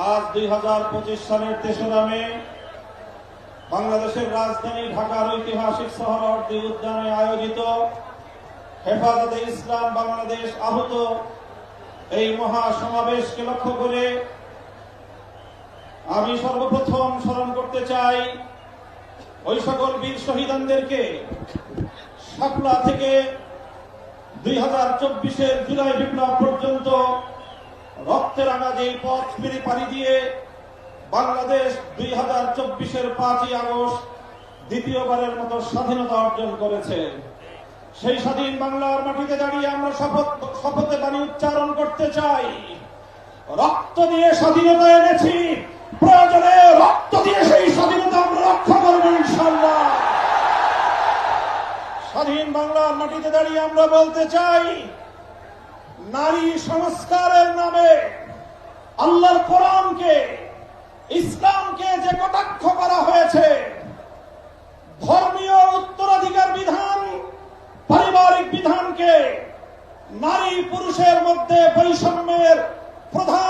আজ 2025 সালের 3রা মে বাংলাদেশের রাজধানী ঢাকার ঐতিহাসিক সোহরাওয়ার্দী উদ্যানে আয়োজিত হেফাজতে ইসলাম বাংলাদেশ আহত এই মহাসমাবেশকে লক্ষ্য করে আমি সর্বপ্রথম স্মরণ করতে চাই ওই সকল বীর শহীদদেরকে। শাপলা থেকে 2024-এর জুলাই বিপ্লব পর্যন্ত রক্তের রাঙা যে পথ পাড়ি দিয়ে বাংলাদেশ 2024-এর 5ই আগস্ট দ্বিতীয়বারের মতো স্বাধীনতা অর্জন করেছে। সেই স্বাধীন বাংলার মাটিতে দাঁড়িয়ে আমরা শপথে বাণী উচ্চারণ করতে চাই, রক্ত দিয়ে স্বাধীনতা এনেছি, প্রয়োজনে রক্ত দিয়ে সেই স্বাধীনতা আমরা রক্ষা করব ইনশাআল্লাহ। স্বাধীন বাংলার মাটিতে দাঁড়িয়ে আমরা বলতে চাই, নারী সংস্কারের নামে আল্লাহর কোরআনকে, ইসলামকে যে কটাক্ষ করা হয়েছে, ধর্মীয় উত্তরাধিকার বিধান, পারিবারিক বিধানকে, নারী পুরুষের মধ্যে বৈষম্যের প্রধান